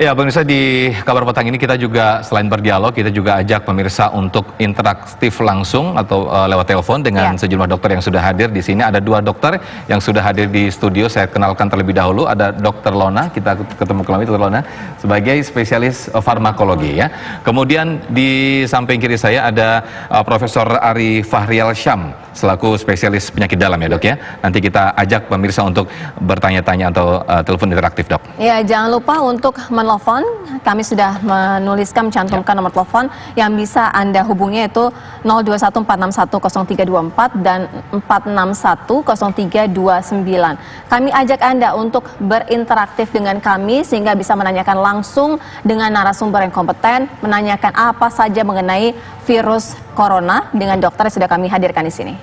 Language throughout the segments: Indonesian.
Ya, pemirsa, di kabar petang ini kita juga selain berdialog, kita juga ajak pemirsa untuk interaktif langsung atau lewat telepon dengan sejumlah dokter yang sudah hadir di sini. Ada dua dokter yang sudah hadir di studio. Saya kenalkan terlebih dahulu. Ada Dr. Lona, kita ketemu kembali Dr. Lona sebagai spesialis farmakologi ya. Kemudian di samping kiri saya ada Profesor Ari Fahrial Syam selaku spesialis penyakit dalam ya, Dok ya. Nanti kita ajak pemirsa untuk bertanya-tanya atau telepon interaktif, Dok. Ya, jangan lupa untuk menelpon. Kami sudah menuliskan, mencantumkan nomor telepon yang bisa Anda hubungi, yaitu 0214610324 dan 4610329. Kami ajak Anda untuk berinteraktif dengan kami sehingga bisa menanyakan langsung dengan narasumber yang kompeten, menanyakan apa saja mengenai virus corona dengan dokter yang sudah kami hadirkan di sini.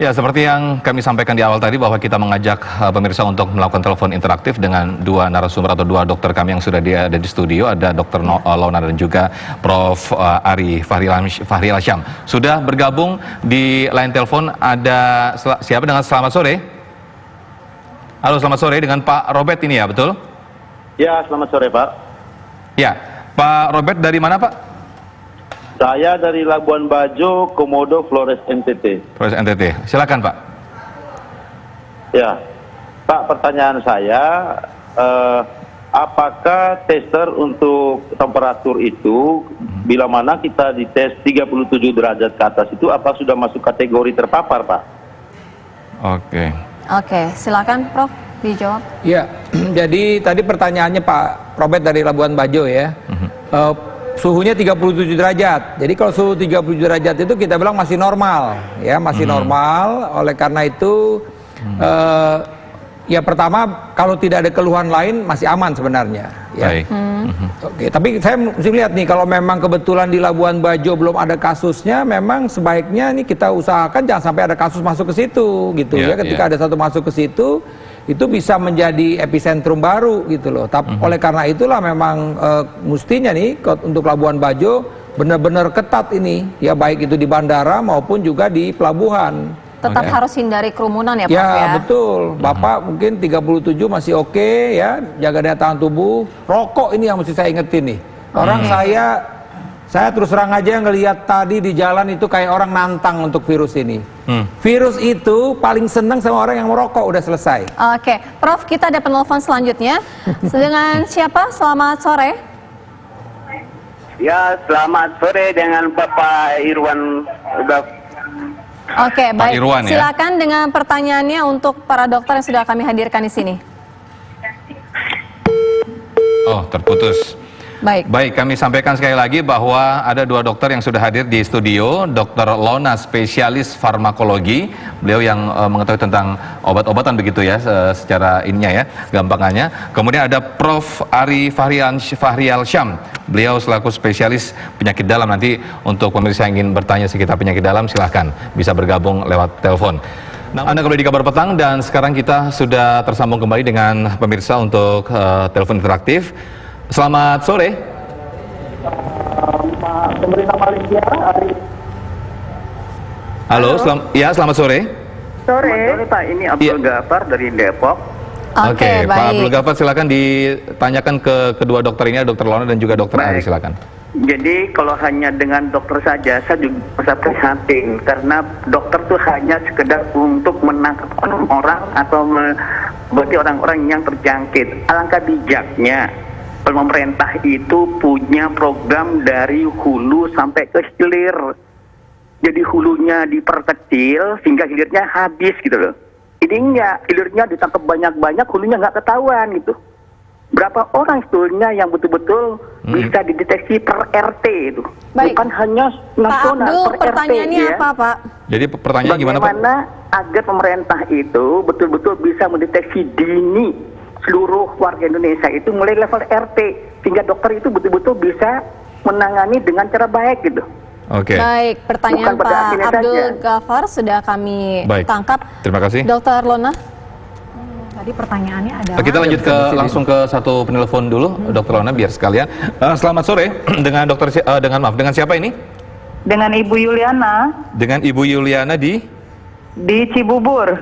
Ya, seperti yang kami sampaikan di awal tadi bahwa kita mengajak pemirsa untuk melakukan telepon interaktif dengan dua narasumber atau dua dokter kami yang sudah ada di studio. Ada Dr. Lona dan juga Prof. Ari Fahrial Syam. Sudah bergabung di line telepon. Ada siapa dengan selamat sore? Halo, selamat sore dengan Pak Robert ini ya, betul? Ya, selamat sore Pak. Ya, Pak Robert dari mana Pak? Saya dari Labuan Bajo, Komodo, Flores NTT. Flores NTT, silakan Pak. Ya, Pak, pertanyaan saya, apakah tester untuk temperatur itu, bila mana kita dites 37 derajat ke atas itu, apa sudah masuk kategori terpapar, Pak? Oke, silakan Prof dijawab. Ya, jadi tadi pertanyaannya Pak Robert dari Labuan Bajo ya. Suhunya 37 derajat. Jadi kalau suhu 37 derajat itu kita bilang masih normal, ya masih normal. Oleh karena itu, ya pertama kalau tidak ada keluhan lain masih aman sebenarnya. Ya. Oke, tapi saya mesti lihat nih kalau memang kebetulan di Labuan Bajo belum ada kasusnya, memang sebaiknya nih kita usahakan jangan sampai ada kasus masuk ke situ, gitu ya. Ketika ada satu masuk ke situ, itu bisa menjadi epicentrum baru gitu loh. Tapi oleh karena itulah memang mestinya nih untuk Labuan Bajo benar-benar ketat ini ya, baik itu di bandara maupun juga di pelabuhan. Tetap harus hindari kerumunan ya Pak ya. Ya betul. Bapak mungkin 37 masih oke ya, jaga daya tahan tubuh. Rokok ini yang mesti saya ingetin nih. Orang saya terus terang aja ngelihat tadi di jalan itu kayak orang nantang untuk virus ini. Virus itu paling senang sama orang yang merokok, udah selesai. Oke, Prof, kita ada penelpon selanjutnya. Dengan siapa? Selamat sore. Ya, selamat sore dengan Bapak Irwan. Oke, baik. Irwan, ya? Silakan dengan pertanyaannya untuk para dokter yang sudah kami hadirkan di sini. Oh, terputus. Baik, kami sampaikan sekali lagi bahwa ada dua dokter yang sudah hadir di studio. Dr. Lona, spesialis farmakologi. Beliau yang mengetahui tentang obat-obatan begitu ya, secara ininya ya, gampangannya. Kemudian ada Prof. Ari Fahrial Syam. Beliau selaku spesialis penyakit dalam. Nanti untuk pemirsa yang ingin bertanya sekitar penyakit dalam, silahkan bisa bergabung lewat telepon. Anda kembali di Kabar Petang dan sekarang kita sudah tersambung kembali dengan pemirsa untuk telepon interaktif. Selamat sore. Pemerintah Malaysia, Halo, selamat sore. Sore Pak, ini Abdul Ghaffar dari Depok. Oke, Pak Abdul Ghaffar, silakan ditanyakan ke kedua dokter ini, Dr. Lona dan juga Dr. Ari, silakan. Jadi kalau hanya dengan dokter saja, saya juga merasa prihatin karena dokter tuh hanya sekedar untuk menangkap orang atau berarti orang-orang yang terjangkit. Alangkah bijaknya pemerintah itu punya program dari hulu sampai ke hilir. Jadi hulunya diperkecil sehingga hilirnya habis gitu loh. Ini enggak, hilirnya ditangkap banyak-banyak, hulunya nggak ketahuan gitu. Berapa orang sebetulnya yang betul-betul bisa dideteksi per RT itu. Baik. Bukan hanya nasional, Pak Abdul, per RT pertanyaannya ya. apa Pak? Jadi pertanyaan gimana Pak? Bagaimana agar pemerintah itu betul-betul bisa mendeteksi dini seluruh warga Indonesia itu mulai level RT sehingga dokter itu betul-betul bisa menangani dengan cara baik gitu. Baik, pertanyaan Pak Abdul Ghaffar sudah kami tangkap. Terima kasih. Dr. Lona. Tadi pertanyaannya adalah. Kita lanjut langsung ke satu penelpon dulu, Dr. Lona, biar sekalian. Selamat sore dengan dengan siapa ini? Dengan Ibu Yuliana. Dengan Ibu Yuliana di Cibubur.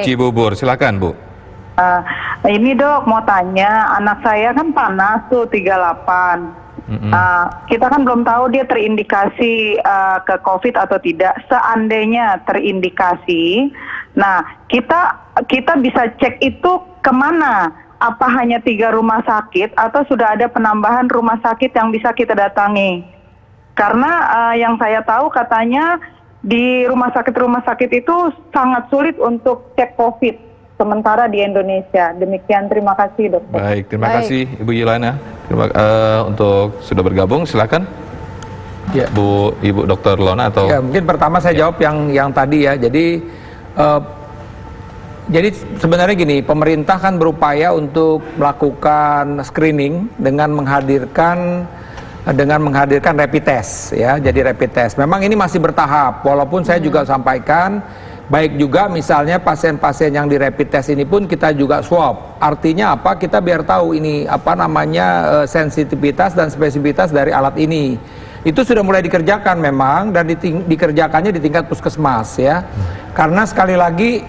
Cibubur, silakan Bu. Ini dok, mau tanya, anak saya kan panas tuh 38. Kita kan belum tahu dia terindikasi ke COVID atau tidak. Seandainya terindikasi, nah kita bisa cek itu kemana? Apa hanya 3 rumah sakit atau sudah ada penambahan rumah sakit yang bisa kita datangi? Karena yang saya tahu katanya di rumah sakit itu sangat sulit untuk cek COVID sementara di Indonesia. Demikian, terima kasih dokter. Baik, terima kasih Ibu Yulana untuk sudah bergabung. Silakan. Ya, Ibu Dr. Lona atau ya, mungkin pertama saya jawab yang tadi ya. Jadi sebenarnya gini, pemerintah kan berupaya untuk melakukan screening dengan menghadirkan rapid test ya. Jadi rapid test. Memang ini masih bertahap. Walaupun saya juga sampaikan baik juga misalnya pasien-pasien yang di rapid test ini pun kita juga swab. Artinya apa? Kita biar tahu ini sensitivitas dan spesifitas dari alat ini. Itu sudah mulai dikerjakan memang dan dikerjakannya di tingkat puskesmas ya. Karena sekali lagi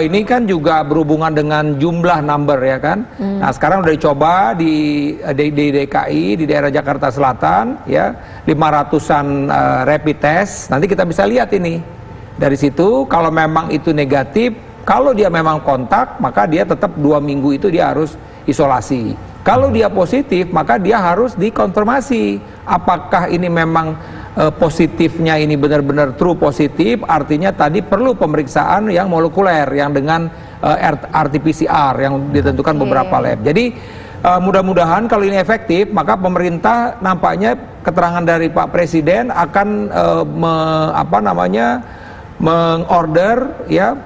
ini kan juga berhubungan dengan jumlah number ya kan. Nah, sekarang udah dicoba di DKI, di daerah Jakarta Selatan ya, 500-an rapid test. Nanti kita bisa lihat ini. Dari situ kalau memang itu negatif, kalau dia memang kontak, maka dia tetap 2 minggu itu dia harus isolasi. Kalau dia positif, maka dia harus dikonfirmasi apakah ini memang positifnya ini benar-benar true positif, artinya tadi perlu pemeriksaan yang molekuler yang dengan RT-PCR yang ditentukan beberapa lab. Jadi mudah-mudahan kalau ini efektif, maka pemerintah nampaknya keterangan dari Pak Presiden akan mengorder ya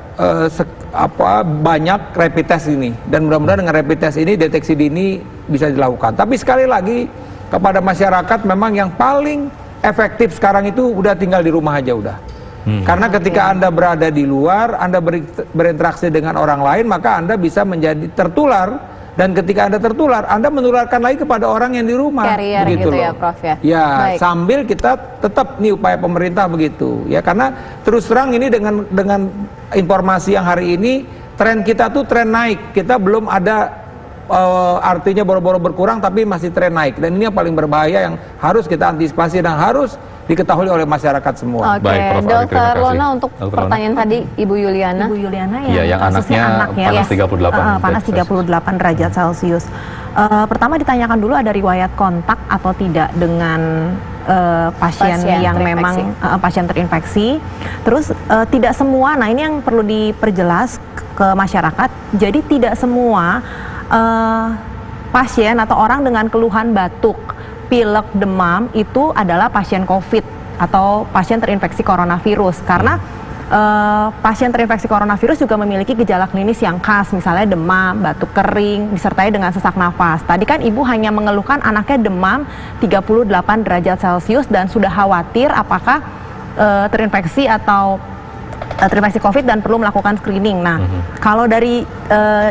banyak rapid test ini, dan mudah-mudahan dengan rapid test ini deteksi dini bisa dilakukan. Tapi sekali lagi kepada masyarakat memang yang paling efektif sekarang itu udah tinggal di rumah aja udah. Karena ketika Anda berada di luar, Anda berinteraksi dengan orang lain, maka Anda bisa menjadi tertular. Dan ketika Anda tertular, Anda menularkan lagi kepada orang yang di rumah. Carrier begitu gitu loh. ya Prof ya. Ya, Baik. sambil kita tetap nih upaya pemerintah begitu. Ya, karena terus terang ini dengan informasi yang hari ini, tren kita tuh tren naik. Kita belum ada artinya boro-boro berkurang, tapi masih tren naik. Dan ini yang paling berbahaya yang harus kita antisipasi dan harus diketahui oleh masyarakat semua. Oke, Baik, Prof. Ari, Dokter terima kasih. Lona untuk Dr. pertanyaan Lona. tadi Ibu Yuliana. Ibu Yuliana Iya, yang kasusnya anaknya panas 38 panas 38 derajat Celcius. Pertama ditanyakan dulu ada riwayat kontak atau tidak dengan pasien yang terinfeksi. memang pasien terinfeksi. Terus tidak semua, nah ini yang perlu diperjelas ke masyarakat. Jadi tidak semua pasien atau orang dengan keluhan batuk, pilek, demam itu adalah pasien COVID atau pasien terinfeksi coronavirus, karena pasien terinfeksi coronavirus juga memiliki gejala klinis yang khas, misalnya demam, batuk kering, disertai dengan sesak nafas. Tadi kan Ibu hanya mengeluhkan anaknya demam 38 derajat Celcius dan sudah khawatir apakah terinfeksi atau terinfeksi COVID dan perlu melakukan screening. Nah, kalau dari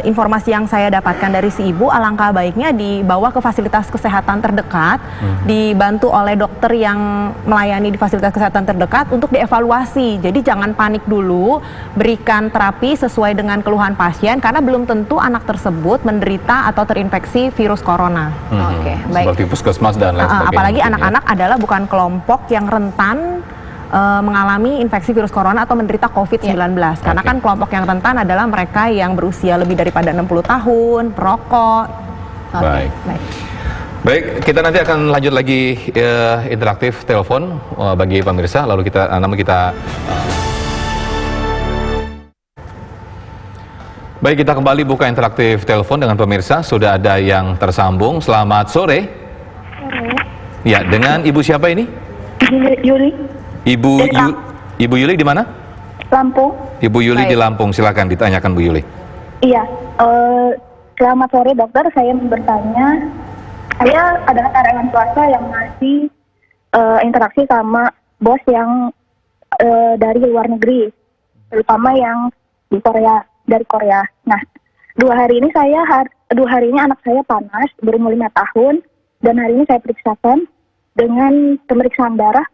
informasi yang saya dapatkan dari si ibu, alangkah baiknya dibawa ke fasilitas kesehatan terdekat, dibantu oleh dokter yang melayani di fasilitas kesehatan terdekat untuk dievaluasi. Jadi jangan panik dulu, berikan terapi sesuai dengan keluhan pasien, karena belum tentu anak tersebut menderita atau terinfeksi virus corona. Oke, baik. Seperti puskesmas dan lain sebagainya. Apalagi mungkin, anak-anak adalah bukan kelompok yang rentan mengalami infeksi virus corona atau menderita COVID-19. Karena kan kelompok yang rentan adalah mereka yang berusia lebih daripada 60 tahun, perokok. Baik. Baik, kita nanti akan lanjut lagi interaktif telepon bagi pemirsa, lalu kita Baik, kita kembali buka interaktif telepon dengan pemirsa. Sudah ada yang tersambung. Selamat sore. Ya, dengan Ibu siapa ini? Yuli. Ibu Yuli di mana? Lampung. Ibu Yuli di Lampung, silakan ditanyakan Bu Yuli. Iya, selamat sore dokter. Saya mau bertanya, saya adalah karyawan swasta yang masih interaksi sama bos yang dari luar negeri, terutama yang dari Korea. Nah, 2 hari ini anak saya panas, berumur 5 tahun, dan hari ini saya periksakan dengan pemeriksaan darah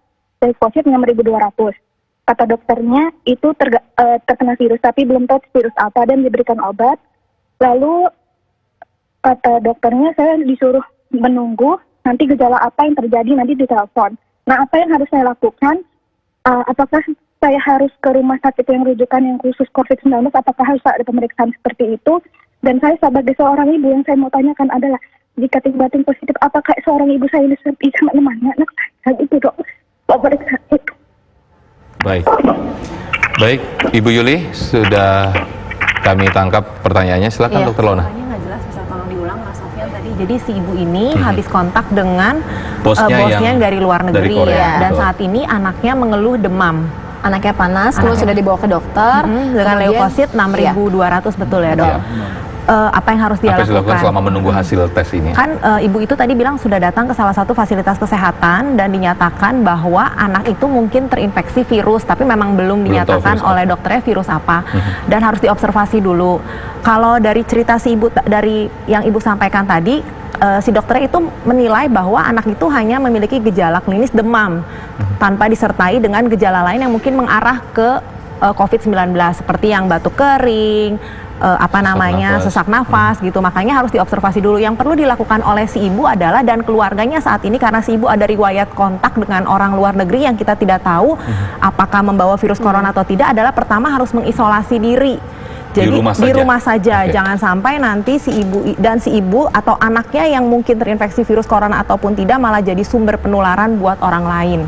positif 6.200. Kata dokternya itu terkena virus, tapi belum tahu virus apa, dan diberikan obat Lalu kata dokternya saya disuruh menunggu nanti gejala apa yang terjadi nanti ditelepon. Nah, apa yang harus saya lakukan? Apakah saya harus ke rumah sakit yang rujukan yang khusus COVID-19? Apakah harus ada pemeriksaan seperti itu? Dan saya sebagai seorang ibu yang saya mau tanyakan adalah, jika ting-bating positif, apakah seorang ibu saya bisa menemani anak saya itu, dok? Pemeriksaan itu. Baik, Ibu Yuli, sudah kami tangkap pertanyaannya. Silakan Dokter Lona. Nggak jelas, bisa tolong diulang Mas Sofian tadi. Jadi si ibu ini habis kontak dengan Bosnya yang dari luar negeri dari Korea, ya. Dan betul. saat ini anaknya mengeluh demam. Anaknya panas, kemudian sudah dibawa ke dokter. Dengan leukosit 6.200 betul ya, Dok? Apa yang harus Apa yang dilakukan dilakukan selama menunggu hasil tes ini? kan ibu itu tadi bilang sudah datang ke salah satu fasilitas kesehatan dan dinyatakan bahwa anak itu mungkin terinfeksi virus, tapi memang belum dinyatakan oleh dokternya virus apa, dan harus diobservasi dulu. Kalau dari cerita si ibu dari yang ibu sampaikan tadi, si dokternya itu menilai bahwa anak itu hanya memiliki gejala klinis demam tanpa disertai dengan gejala lain yang mungkin mengarah ke COVID-19 seperti yang batuk kering, sesak nafas gitu. Makanya harus diobservasi dulu. Yang perlu dilakukan oleh si ibu adalah, dan keluarganya saat ini, karena si ibu ada riwayat kontak dengan orang luar negeri yang kita tidak tahu apakah membawa virus corona atau tidak, adalah pertama harus mengisolasi diri. Jadi di rumah saja, jangan sampai nanti si ibu atau anaknya yang mungkin terinfeksi virus corona ataupun tidak malah jadi sumber penularan buat orang lain.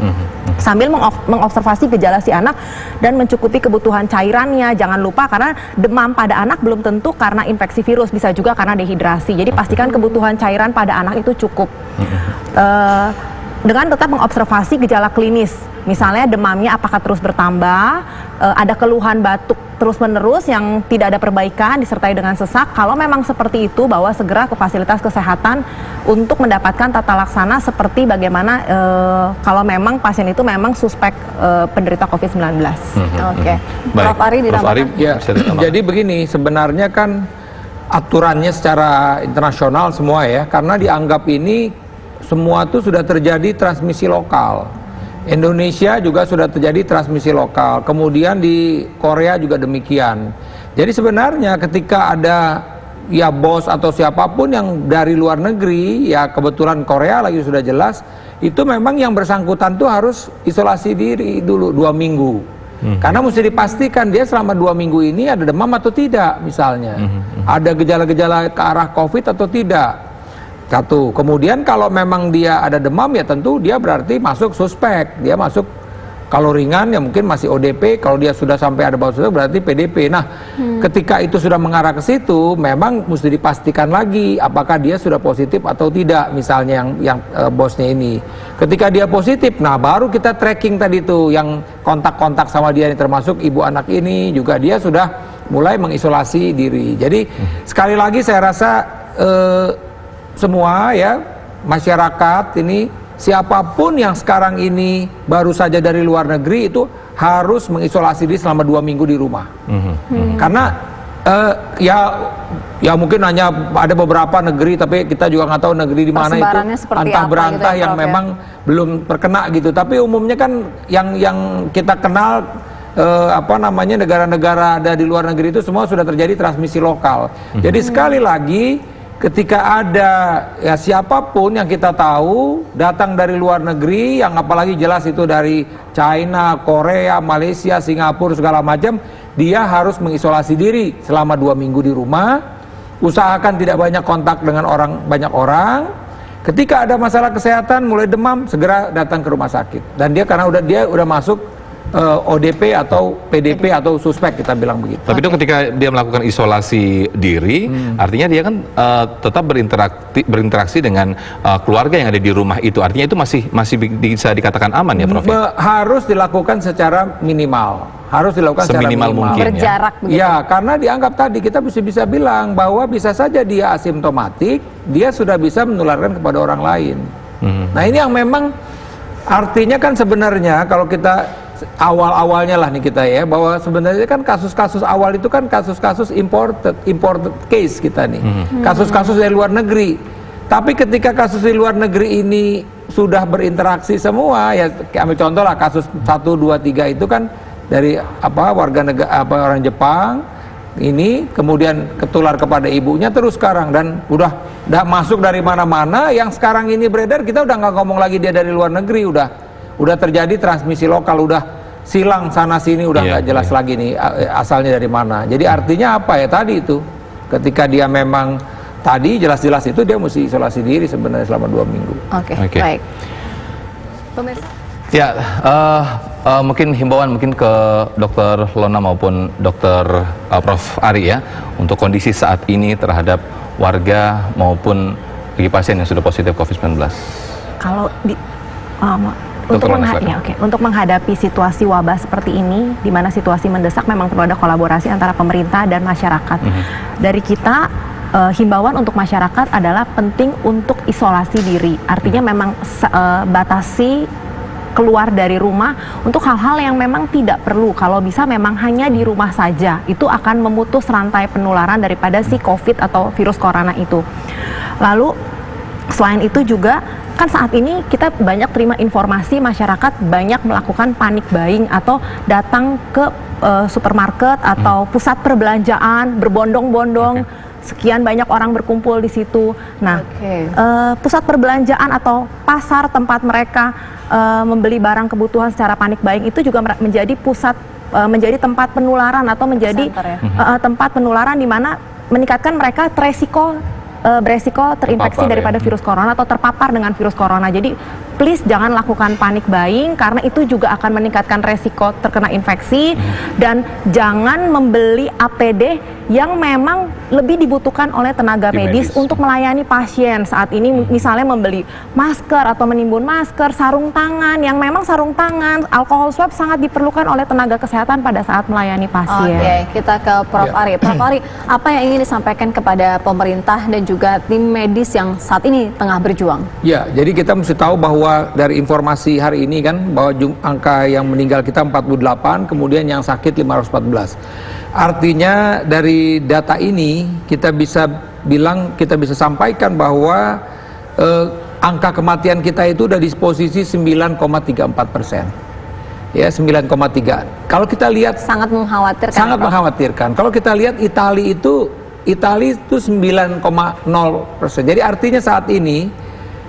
Sambil mengobservasi gejala si anak dan mencukupi kebutuhan cairannya. Jangan lupa, karena demam pada anak belum tentu karena infeksi virus, bisa juga karena dehidrasi. Jadi pastikan kebutuhan cairan pada anak itu cukup. Dengan tetap mengobservasi gejala klinis. Misalnya demamnya apakah terus bertambah, ada keluhan batuk terus-menerus yang tidak ada perbaikan disertai dengan sesak. Kalau memang seperti itu, bawa segera ke fasilitas kesehatan untuk mendapatkan tata laksana seperti bagaimana kalau memang pasien itu memang suspek penderita COVID-19. Oke. Prof. Ari ditambahkan. Ya, jadi begini, sebenarnya kan aturannya secara internasional semua ya, karena dianggap ini semua itu sudah terjadi transmisi lokal. Indonesia juga sudah terjadi transmisi lokal, kemudian di Korea juga demikian. Jadi sebenarnya ketika ada ya bos atau siapapun yang dari luar negeri, ya kebetulan Korea lagi sudah jelas, itu memang yang bersangkutan tuh harus isolasi diri dulu 2 minggu. Karena mesti dipastikan dia selama 2 minggu ini ada demam atau tidak misalnya, ada gejala-gejala ke arah COVID atau tidak. Satu, kemudian kalau memang dia ada demam, ya tentu dia berarti masuk suspek. Dia masuk, kalau ringan ya mungkin masih ODP, kalau dia sudah sampai ada bau suspek berarti PDP. Nah, ketika itu sudah mengarah ke situ, memang mesti dipastikan lagi apakah dia sudah positif atau tidak, misalnya yang bosnya ini. Ketika dia positif, nah baru kita tracking tadi tuh yang kontak-kontak sama dia, termasuk ibu anak ini juga dia sudah mulai mengisolasi diri. Jadi sekali lagi saya rasa semua ya masyarakat ini, siapapun yang sekarang ini baru saja dari luar negeri itu harus mengisolasi diri selama 2 minggu di rumah. Karena ya mungkin hanya ada beberapa negeri, tapi kita juga nggak tahu negeri di mana itu antah berantah gitu ya, yang memang belum terkena gitu. Tapi umumnya kan yang kita kenal negara-negara ada di luar negeri itu semua sudah terjadi transmisi lokal. Jadi sekali lagi, ketika ada ya siapapun yang kita tahu datang dari luar negeri, yang apalagi jelas itu dari China, Korea, Malaysia, Singapura segala macam, dia harus mengisolasi diri selama 2 minggu di rumah. Usahakan tidak banyak kontak dengan banyak orang. Ketika ada masalah kesehatan, mulai demam, segera datang ke rumah sakit. Dan dia karena dia udah masuk ODP atau PDP atau suspek, kita bilang begitu. Tapi itu ketika dia melakukan isolasi diri, artinya dia kan tetap berinteraksi dengan keluarga yang ada di rumah itu. Artinya itu masih bisa dikatakan aman ya, Prof? Harus dilakukan secara minimal. Harus dilakukan secara minimal mungkin, berjarak begitu. Ya, karena dianggap tadi kita bisa bilang bahwa bisa saja dia asimptomatik, dia sudah bisa menularkan kepada orang lain. Nah, ini yang memang artinya kan sebenarnya kalau kita awal-awalnya lah nih kita ya, bahwa sebenarnya kan kasus-kasus awal itu kan kasus-kasus imported case kita nih, kasus-kasus dari luar negeri. Tapi ketika kasus di luar negeri ini sudah berinteraksi semua, ya ambil contoh lah kasus 1, 2, 3 itu kan dari warga negara orang Jepang, ini, kemudian ketular kepada ibunya terus sekarang, dan udah masuk dari mana-mana. Yang sekarang ini beredar, kita udah nggak ngomong lagi dia dari luar negeri, udah terjadi transmisi lokal, udah silang sana sini, udah nggak jelas lagi nih asalnya dari mana. Jadi artinya apa ya tadi itu, ketika dia memang tadi jelas-jelas itu dia mesti isolasi diri sebenarnya selama 2 minggu. Oke. Baik. Pemirsa. Ya, mungkin himbauan mungkin ke Dokter Lona maupun Dokter Prof Ari ya, untuk kondisi saat ini terhadap warga maupun bagi pasien yang sudah positif COVID-19. Kalau untuk menghadapi situasi wabah seperti ini, di mana situasi mendesak, memang perlu ada kolaborasi antara pemerintah dan masyarakat. Dari kita, himbauan untuk masyarakat adalah penting untuk isolasi diri. Artinya memang batasi keluar dari rumah untuk hal-hal yang memang tidak perlu. Kalau bisa memang hanya di rumah saja. Itu akan memutus rantai penularan daripada si COVID atau virus corona itu. Lalu selain itu juga kan saat ini kita banyak terima informasi masyarakat banyak melakukan panic buying atau datang ke supermarket atau pusat perbelanjaan berbondong-bondong. Sekian banyak orang berkumpul di situ. Nah, pusat perbelanjaan atau pasar tempat mereka membeli barang kebutuhan secara panik buying itu juga menjadi pusat, menjadi tempat penularan atau menjadi tempat penularan di mana meningkatkan mereka beresiko terinfeksi daripada virus corona atau terpapar dengan virus corona. Jadi please jangan lakukan panik buying karena itu juga akan meningkatkan resiko terkena infeksi, dan jangan membeli APD yang memang lebih dibutuhkan oleh tenaga medis untuk melayani pasien saat ini. Misalnya membeli masker atau menimbun masker, sarung tangan, yang memang sarung tangan, alkohol swab sangat diperlukan oleh tenaga kesehatan pada saat melayani pasien. Oke, kita ke Prof Ari. Prof Ari, apa yang ingin disampaikan kepada pemerintah dan juga tim medis yang saat ini tengah berjuang? Ya, jadi kita mesti tahu bahwa dari informasi hari ini kan, bahwa angka yang meninggal kita 48, kemudian yang sakit 514. Artinya dari data ini kita bisa bilang, kita bisa sampaikan bahwa angka kematian kita itu udah di posisi 9,34%. Ya, 9,3. Kalau kita lihat sangat mengkhawatirkan. Sangat mengkhawatirkan. Kalau kita lihat Italia itu 9,0%. Jadi artinya saat ini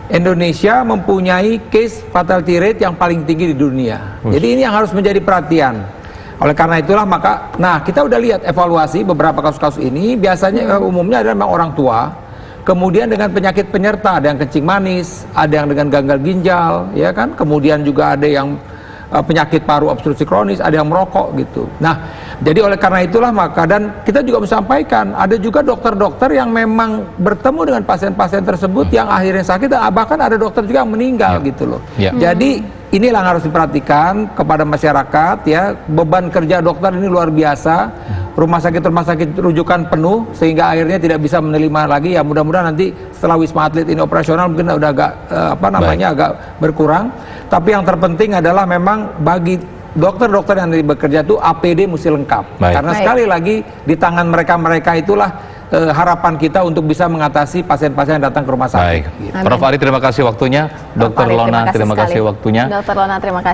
Indonesia mempunyai case fatality rate yang paling tinggi di dunia. Jadi ini yang harus menjadi perhatian. Oleh karena itulah maka, kita udah lihat evaluasi beberapa kasus-kasus ini, biasanya umumnya adalah memang orang tua, kemudian dengan penyakit penyerta, ada yang kencing manis, ada yang dengan gagal ginjal, ya kan, kemudian juga ada yang penyakit paru obstruksi kronis, ada yang merokok gitu. Nah, jadi oleh karena itulah maka, dan kita juga menyampaikan, ada juga dokter-dokter yang memang bertemu dengan pasien-pasien tersebut yang akhirnya sakit, dan bahkan ada dokter juga yang meninggal gitu loh. Jadi inilah yang harus diperhatikan kepada masyarakat ya, beban kerja dokter ini luar biasa. Rumah sakit rujukan penuh sehingga akhirnya tidak bisa menerima lagi. Ya mudah-mudahan nanti setelah Wisma Atlet ini operasional mungkin udah agak agak berkurang. Tapi yang terpenting adalah memang bagi dokter-dokter yang bekerja itu APD mesti lengkap. Karena sekali lagi di tangan mereka itulah harapan kita untuk bisa mengatasi pasien-pasien yang datang ke rumah sakit. Prof Ari terima kasih waktunya. Dr. Lona terima kasih waktunya. Dr. Lona terima kasih.